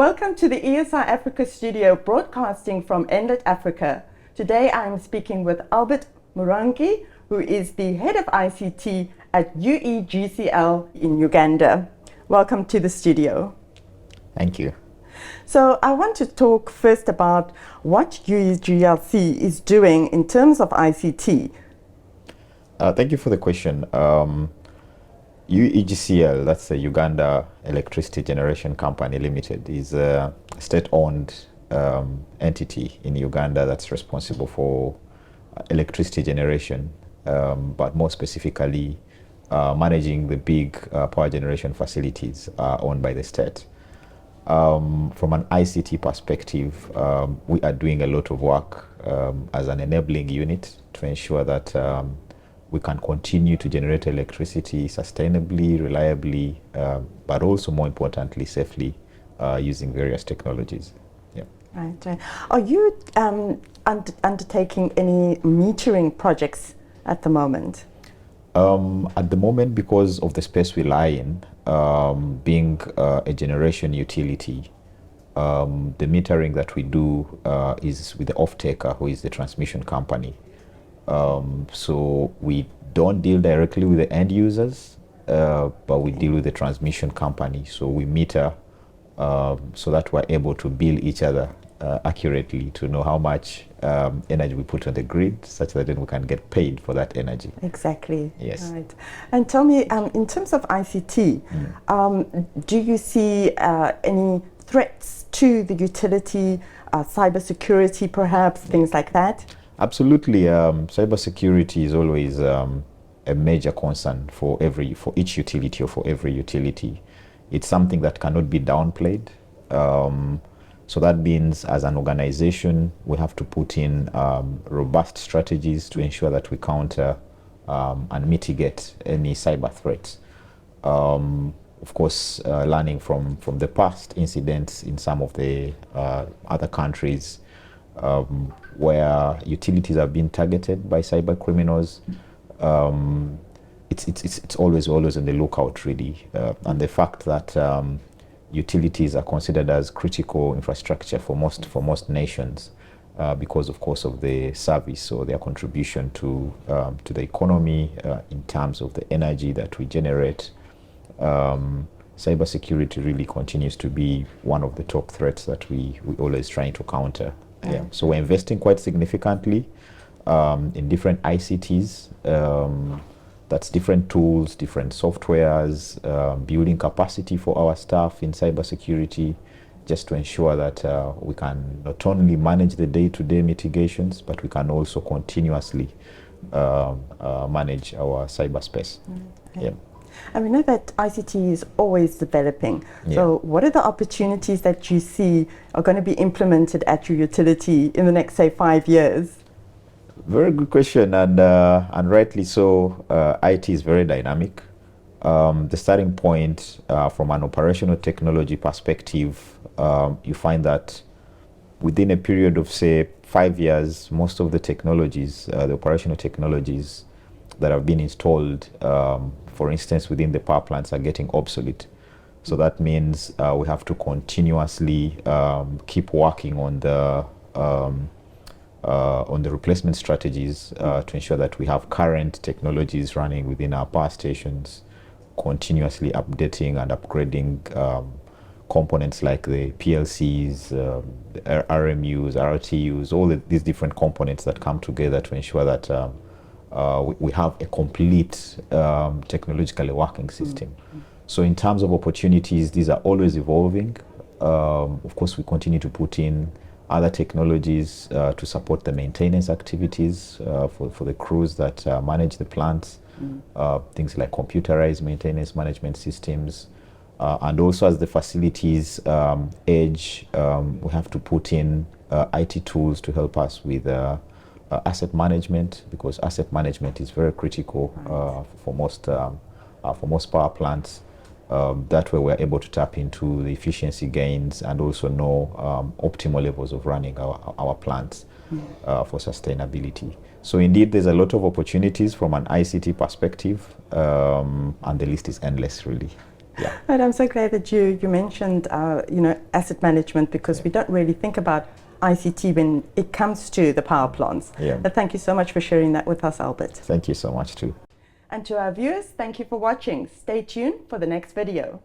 Welcome to the ESR Africa studio, broadcasting from Inlet, Africa. Today I am speaking with Albert Murungi, who is the Head of ICT at UEGCL in Uganda. Welcome to the studio. Thank you. So I want to talk first about what UEGCL is doing in terms of ICT. Thank you for the question. UEGCL, that's the Uganda Electricity Generation Company Limited, is a state-owned entity in Uganda that's responsible for electricity generation, but more specifically managing the big power generation facilities owned by the state. From an ICT perspective, we are doing a lot of work as an enabling unit to ensure that we can continue to generate electricity sustainably, reliably, but also more importantly, safely, using various technologies. Yeah. Right. Are you undertaking any metering projects at the moment? At the moment, because of the space we lie in, being a generation utility, the metering that we do is with the off-taker, who is the transmission company. So we don't deal directly with the end users, but we deal with the transmission company. So we meter so that we're able to bill each other accurately to know how much energy we put on the grid, such that then we can get paid for that energy. Exactly. Yes. Right. And tell me, in terms of ICT, do you see any threats to the utility, cybersecurity perhaps, things like that? Absolutely. Cybersecurity is always a major concern for each utility or for every utility. It's something that cannot be downplayed. So that means, as an organization, we have to put in robust strategies to ensure that we counter and mitigate any cyber threats. Of course, learning from the past incidents in some of the other countries where utilities have been targeted by cyber criminals, it's always on the lookout, really. And the fact that utilities are considered as critical infrastructure for most nations, because of course of the service or their contribution to the economy in terms of the energy that we generate. Cybersecurity really continues to be one of the top threats that we always trying to counter. Yeah. So we're investing quite significantly in different ICTs. That's different tools, different softwares, building capacity for our staff in cybersecurity, just to ensure that we can not only manage the day-to-day mitigations, but we can also continuously manage our cyberspace. Okay. Yeah. And we know that ICT is always developing. Yeah. So what are the opportunities that you see are going to be implemented at your utility in the next, say, 5 years? Very good question, and rightly so. IT is very dynamic. The starting point from an operational technology perspective, you find that within a period of, say, 5 years, most of the technologies, the operational technologies that have been installed, for instance, within the power plants, are getting obsolete. So that means we have to continuously keep working on the replacement strategies to ensure that we have current technologies running within our power stations, continuously updating and upgrading components like the PLCs, the RMUs, RTUs, all these different components that come together to ensure that we have a complete technologically working system. So in terms of opportunities, these are always evolving. Of course, we continue to put in other technologies to support the maintenance activities for the crews that manage the plants, things like computerized maintenance management systems. And also, as the facilities age, we have to put in IT tools to help us with asset management, because asset management is very critical for most power plants. That way we're able to tap into the efficiency gains and also know optimal levels of running our plants for sustainability. So indeed, there's a lot of opportunities from an ICT perspective, and the list is endless, really. Yeah. But I'm so glad that you mentioned, asset management, because we don't really think about ICT when it comes to the power plants. Yeah. But thank you so much for sharing that with us, Albert. Thank you so much too. And to our viewers, thank you for watching. Stay tuned for the next video.